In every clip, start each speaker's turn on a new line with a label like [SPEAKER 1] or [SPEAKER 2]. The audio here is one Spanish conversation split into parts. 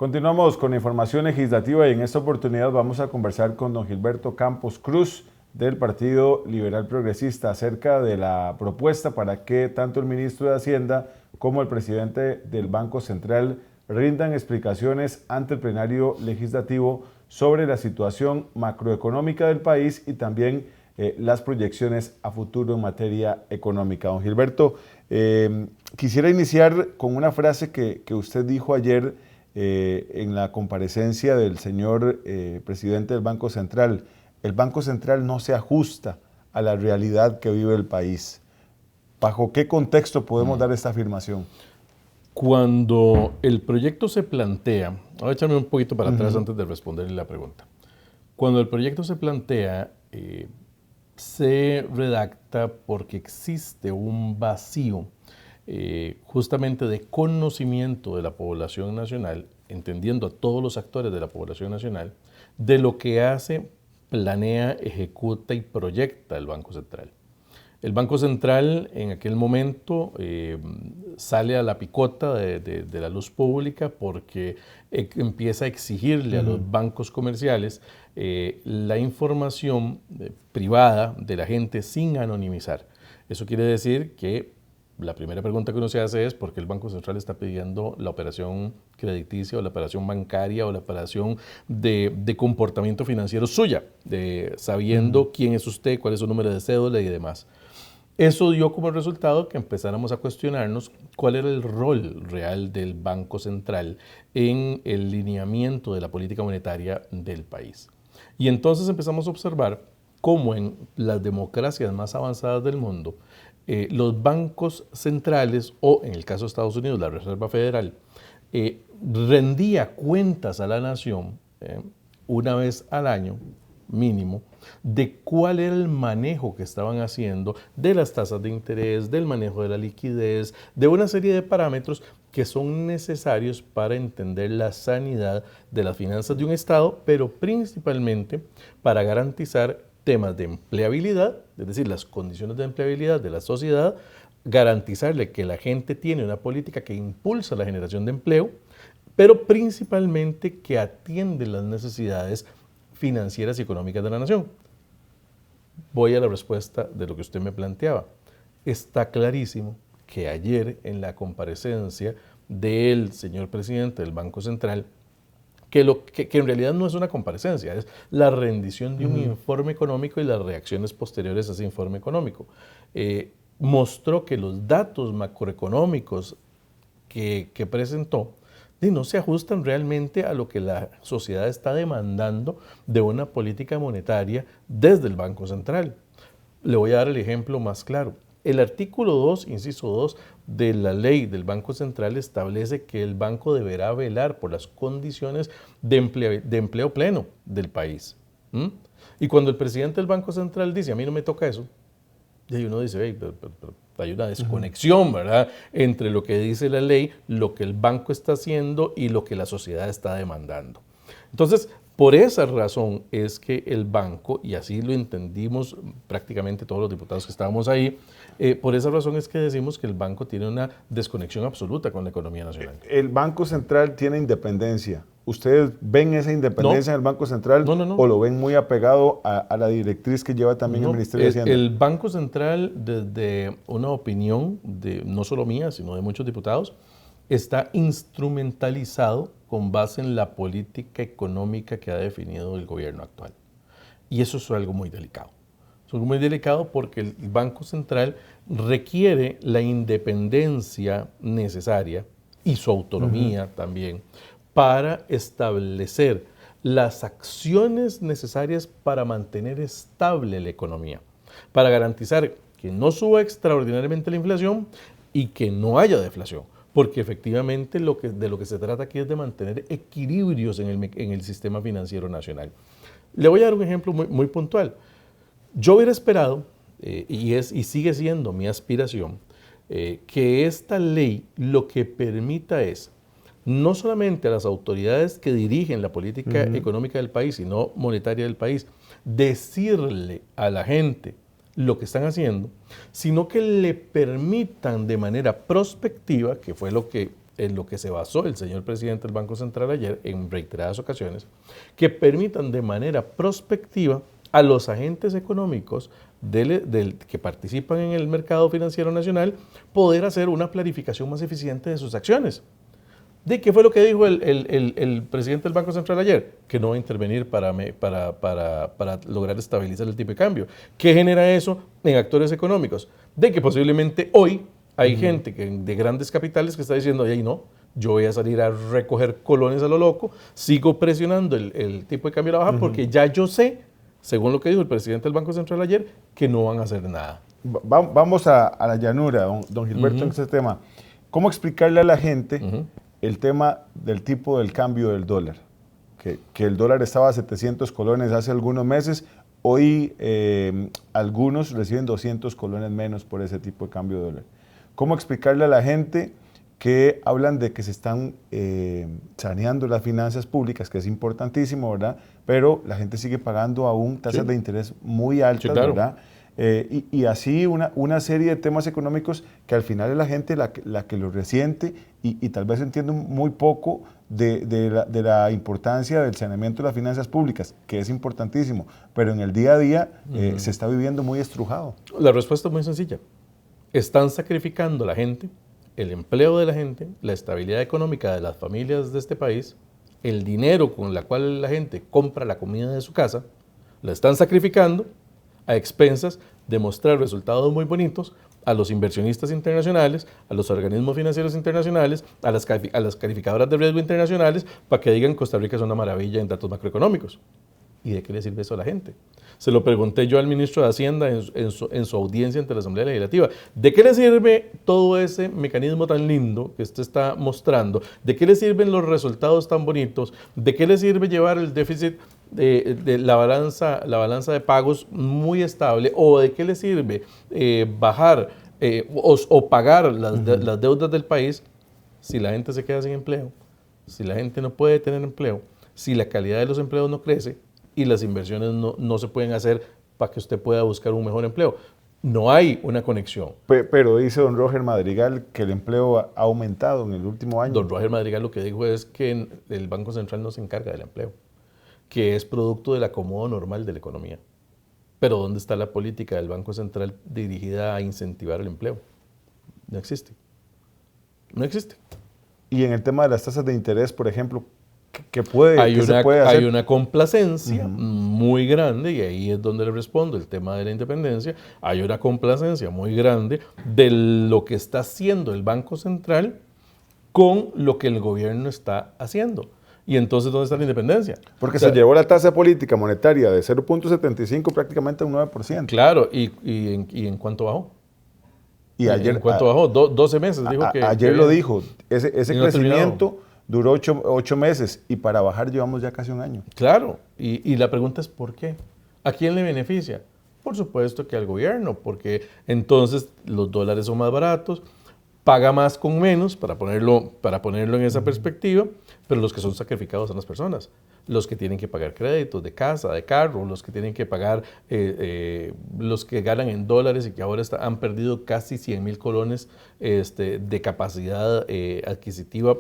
[SPEAKER 1] Continuamos con la información legislativa y en esta oportunidad vamos a conversar con don Gilberto Campos Cruz del Partido Liberal Progresista acerca de la propuesta para que tanto el ministro de Hacienda como el presidente del Banco Central rindan explicaciones ante el plenario legislativo sobre la situación macroeconómica del país y también las proyecciones a futuro en materia económica. Don Gilberto, quisiera iniciar con una frase que usted dijo ayer en la comparecencia del señor presidente del Banco Central. El Banco Central no se ajusta a la realidad que vive el país. ¿Bajo qué contexto podemos dar esta afirmación?
[SPEAKER 2] Cuando el proyecto se plantea, voy a echarme un poquito para atrás antes de responderle la pregunta. Cuando el proyecto se plantea, se redacta porque existe un vacío justamente de conocimiento de la población nacional, entendiendo a todos los actores de la población nacional, de lo que hace, planea, ejecuta y proyecta el Banco Central. El Banco Central en aquel momento sale a la picota de la luz pública porque empieza a exigirle a los bancos comerciales la información privada de la gente sin anonimizar. Eso quiere decir que la primera pregunta que uno se hace es ¿por qué el Banco Central está pidiendo la operación crediticia o la operación bancaria o la operación de comportamiento financiero suya, sabiendo quién es usted, cuál es su número de cédula y demás? Eso dio como resultado que empezáramos a cuestionarnos cuál era el rol real del Banco Central en el lineamiento de la política monetaria del país. Y entonces empezamos a observar cómo en las democracias más avanzadas del mundo, los bancos centrales, o en el caso de Estados Unidos, la Reserva Federal, rendía cuentas a la nación una vez al año, mínimo, de cuál era el manejo que estaban haciendo de las tasas de interés, del manejo de la liquidez, de una serie de parámetros que son necesarios para entender la sanidad de las finanzas de un Estado, pero principalmente para garantizar temas de empleabilidad, es decir, las condiciones de empleabilidad de la sociedad, garantizarle que la gente tiene una política que impulsa la generación de empleo, pero principalmente que atiende las necesidades financieras y económicas de la nación. Voy a la respuesta de lo que usted me planteaba. Está clarísimo que ayer en la comparecencia del señor presidente del Banco Central, que en realidad no es una comparecencia, es la rendición de un informe económico y las reacciones posteriores a ese informe económico, mostró que los datos macroeconómicos que presentó no se ajustan realmente a lo que la sociedad está demandando de una política monetaria desde el Banco Central. Le voy a dar el ejemplo más claro. El artículo 2, inciso 2 de la ley del Banco Central establece que el banco deberá velar por las condiciones de empleo pleno del país. Y cuando el presidente del Banco Central dice, a mí no me toca eso, y uno dice, hey, pero hay una desconexión, ¿verdad?, entre lo que dice la ley, lo que el banco está haciendo y lo que la sociedad está demandando. Entonces, por esa razón es que el banco, y así lo entendimos prácticamente todos los diputados que estábamos ahí, por esa razón es que decimos que el banco tiene una desconexión absoluta con la economía nacional.
[SPEAKER 1] ¿El Banco Central tiene independencia? ¿Ustedes ven esa independencia en el Banco Central o lo ven muy apegado a la directriz que lleva también el Ministerio de Hacienda?
[SPEAKER 2] El Banco Central, desde una opinión no solo mía, sino de muchos diputados, está instrumentalizado con base en la política económica que ha definido el gobierno actual. Y eso es algo muy delicado. Es algo muy delicado porque el Banco Central requiere la independencia necesaria y su autonomía también para establecer las acciones necesarias para mantener estable la economía, para garantizar que no suba extraordinariamente la inflación y que no haya deflación. Porque efectivamente de lo que se trata aquí es de mantener equilibrios en el sistema financiero nacional. Le voy a dar un ejemplo muy puntual. Yo hubiera esperado, y sigue siendo mi aspiración, que esta ley lo que permita es, no solamente a las autoridades que dirigen la política económica del país, sino monetaria del país, decirle a la gente lo que están haciendo, sino que le permitan de manera prospectiva, que fue lo que en lo que se basó el señor presidente del Banco Central ayer en reiteradas ocasiones, que permitan de manera prospectiva a los agentes económicos que participan en el mercado financiero nacional poder hacer una planificación más eficiente de sus acciones. ¿De qué fue lo que dijo el presidente del Banco Central ayer? Que no va a intervenir para lograr estabilizar el tipo de cambio. ¿Qué genera eso en actores económicos? De que posiblemente hoy hay gente de grandes capitales que está diciendo, ay no, yo voy a salir a recoger colones a lo loco, sigo presionando el tipo de cambio a la baja porque ya yo sé, según lo que dijo el presidente del Banco Central ayer, que no van a hacer nada.
[SPEAKER 1] Vamos a la llanura, don Gilberto, en este tema. ¿Cómo explicarle a la gente el tema del tipo del cambio del dólar? Que el dólar estaba a 700 colones hace algunos meses, hoy algunos reciben 200 colones menos por ese tipo de cambio de dólar. ¿Cómo explicarle a la gente que hablan de que se están saneando las finanzas públicas, que es importantísimo, ¿verdad? Pero la gente sigue pagando aún tasas de interés muy altas, claro, ¿verdad? Y así una serie de temas económicos que al final es la gente la que lo resiente y tal vez entiende muy poco de la importancia del saneamiento de las finanzas públicas, que es importantísimo, pero en el día a día se está viviendo muy estrujado.
[SPEAKER 2] La respuesta es muy sencilla. Están sacrificando a la gente, el empleo de la gente, la estabilidad económica de las familias de este país, el dinero con el cual la gente compra la comida de su casa, la están sacrificando a expensas de mostrar resultados muy bonitos a los inversionistas internacionales, a los organismos financieros internacionales, a las calificadoras de riesgo internacionales, para que digan que Costa Rica es una maravilla en datos macroeconómicos. ¿Y de qué le sirve eso a la gente? Se lo pregunté yo al ministro de Hacienda en su audiencia ante la Asamblea Legislativa. ¿De qué le sirve todo ese mecanismo tan lindo que usted está mostrando? ¿De qué le sirven los resultados tan bonitos? ¿De qué le sirve llevar el déficit de la balanza de pagos muy estable? ¿O de qué le sirve bajar o pagar las deudas del país si la gente se queda sin empleo? Si la gente no puede tener empleo, si la calidad de los empleos no crece, y las inversiones no se pueden hacer para que usted pueda buscar un mejor empleo. No hay una conexión.
[SPEAKER 1] Pero dice don Roger Madrigal que el empleo ha aumentado en el último año.
[SPEAKER 2] Don Roger Madrigal lo que dijo es que el Banco Central no se encarga del empleo, que es producto del acomodo normal de la economía. Pero ¿dónde está la política del Banco Central dirigida a incentivar el empleo? No existe. No existe.
[SPEAKER 1] Y en el tema de las tasas de interés, por ejemplo, ¿qué se puede hacer?
[SPEAKER 2] Hay una complacencia muy grande, y ahí es donde le respondo el tema de la independencia. Hay una complacencia muy grande de lo que está haciendo el Banco Central con lo que el gobierno está haciendo. Y entonces, ¿dónde está la independencia?
[SPEAKER 1] Porque se llevó la tasa política monetaria de 0.75 prácticamente a un 9%.
[SPEAKER 2] Claro, ¿y en cuánto bajó?
[SPEAKER 1] Y ayer,
[SPEAKER 2] ¿En cuánto bajó? 12 meses dijo que...
[SPEAKER 1] Ayer lo dijo, ese crecimiento duró 8 meses y para bajar llevamos ya casi un año.
[SPEAKER 2] Claro, y la pregunta es ¿por qué? ¿A quién le beneficia? Por supuesto que al gobierno, porque entonces los dólares son más baratos, paga más con menos, para ponerlo en esa perspectiva, pero los que son sacrificados son las personas, los que tienen que pagar créditos de casa, de carro, los que tienen que pagar, los que ganan en dólares y que ahora han perdido casi 100,000 colones de capacidad adquisitiva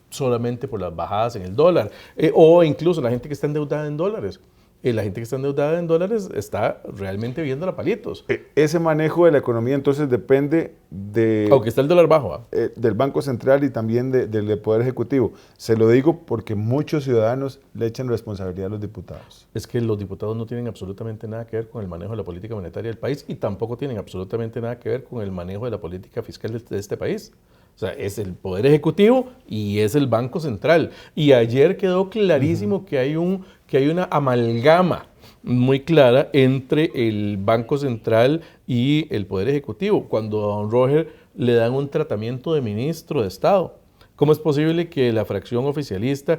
[SPEAKER 2] solamente por las bajadas en el dólar, o incluso la gente que está endeudada en dólares. La gente que está endeudada en dólares está realmente viendo a palitos.
[SPEAKER 1] Ese manejo de la economía entonces depende de...
[SPEAKER 2] Aunque está el dólar bajo.
[SPEAKER 1] Del Banco Central y también del Poder Ejecutivo. Se lo digo porque muchos ciudadanos le echan responsabilidad a los diputados.
[SPEAKER 2] Es que los diputados no tienen absolutamente nada que ver con el manejo de la política monetaria del país y tampoco tienen absolutamente nada que ver con el manejo de la política fiscal de este país. O sea, es el Poder Ejecutivo y es el Banco Central. Y ayer quedó clarísimo que hay una amalgama muy clara entre el Banco Central y el Poder Ejecutivo, cuando a don Roger le dan un tratamiento de ministro de Estado. ¿Cómo es posible que la fracción oficialista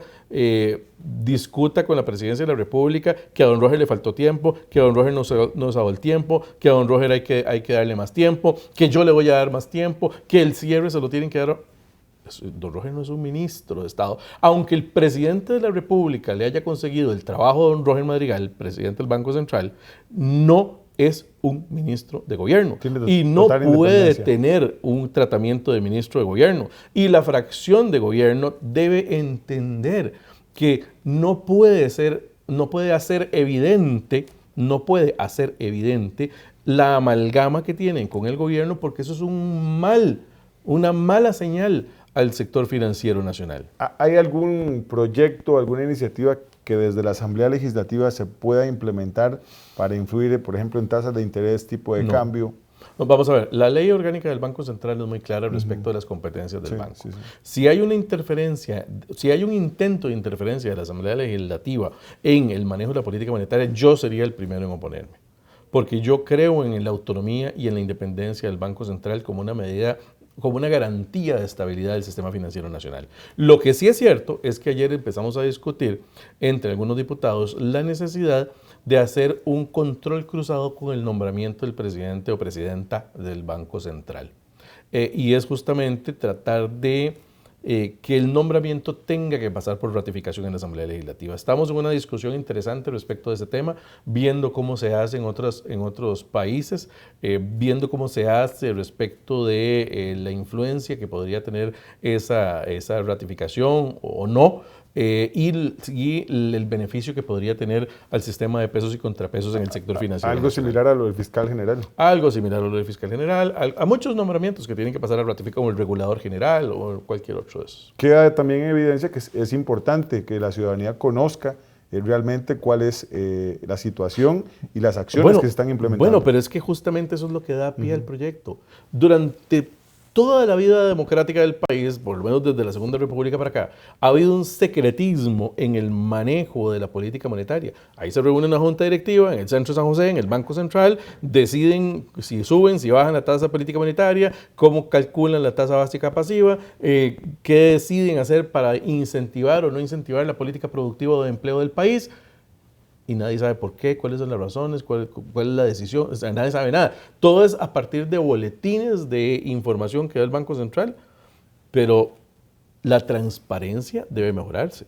[SPEAKER 2] discuta con la Presidencia de la República que a don Roger le faltó tiempo, que a don Roger no se ha dado el tiempo, que a don Roger hay que darle más tiempo, que yo le voy a dar más tiempo, que el cierre se lo tienen que dar? Don Roger no es un ministro de Estado. Aunque el presidente de la República le haya conseguido el trabajo a don Roger Madrigal, el presidente del Banco Central, no es un ministro de gobierno y no
[SPEAKER 1] total
[SPEAKER 2] puede
[SPEAKER 1] independencia.
[SPEAKER 2] tener un tratamiento de ministro de gobierno. Y la fracción de gobierno debe entender que no puede hacer evidente la amalgama que tienen con el gobierno, porque eso es una mala señal al sector financiero nacional.
[SPEAKER 1] ¿Hay algún proyecto, alguna iniciativa que desde la Asamblea Legislativa se pueda implementar para influir, por ejemplo, en tasas de interés, tipo de cambio?
[SPEAKER 2] No, vamos a ver, la ley orgánica del Banco Central es muy clara respecto de las competencias del banco. Sí. Si hay una interferencia, si hay un intento de interferencia de la Asamblea Legislativa en el manejo de la política monetaria, yo sería el primero en oponerme. Porque yo creo en la autonomía y en la independencia del Banco Central como una medida, como una garantía de estabilidad del sistema financiero nacional. Lo que sí es cierto es que ayer empezamos a discutir entre algunos diputados la necesidad de hacer un control cruzado con el nombramiento del presidente o presidenta del Banco Central. Y es justamente tratar de que el nombramiento tenga que pasar por ratificación en la Asamblea Legislativa. Estamos en una discusión interesante respecto de ese tema, viendo cómo se hace en otros países, viendo cómo se hace respecto de la influencia que podría tener esa ratificación o no, y el beneficio que podría tener al sistema de pesos y contrapesos en el sector financiero.
[SPEAKER 1] Algo similar a lo del fiscal general.
[SPEAKER 2] Algo similar a lo del fiscal general, a muchos nombramientos que tienen que pasar a ratificar, como el regulador general o cualquier otro de esos.
[SPEAKER 1] Queda también en evidencia que es importante que la ciudadanía conozca realmente cuál es la situación y las acciones que se están implementando.
[SPEAKER 2] Bueno, pero es que justamente eso es lo que da pie al proyecto. Durante toda la vida democrática del país, por lo menos desde la Segunda República para acá, ha habido un secretismo en el manejo de la política monetaria. Ahí se reúne una junta directiva en el Centro de San José, en el Banco Central, deciden si suben, si bajan la tasa política monetaria, cómo calculan la tasa básica pasiva, qué deciden hacer para incentivar o no incentivar la política productiva o de empleo del país. Y nadie sabe por qué, cuáles son las razones, cuál es la decisión, o sea, nadie sabe nada. Todo es a partir de boletines de información que da el Banco Central, pero la transparencia debe mejorarse,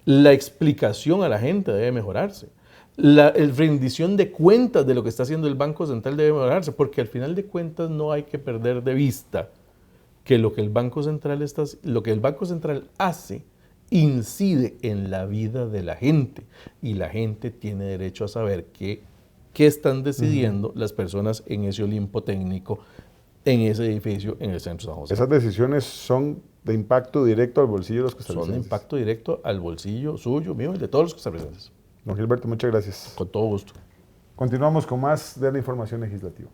[SPEAKER 2] la explicación a la gente debe mejorarse, la rendición de cuentas de lo que está haciendo el Banco Central debe mejorarse, porque al final de cuentas no hay que perder de vista que lo que el Banco Central hace incide en la vida de la gente y la gente tiene derecho a saber qué están decidiendo las personas en ese Olimpo técnico, en ese edificio, en el Centro de San José.
[SPEAKER 1] Esas decisiones son de impacto directo al bolsillo de los costarricenses.
[SPEAKER 2] Son de impacto directo al bolsillo suyo, mío y de todos los costarricenses.
[SPEAKER 1] Don Gilberto, muchas gracias.
[SPEAKER 2] Con todo gusto.
[SPEAKER 1] Continuamos con más de la información legislativa.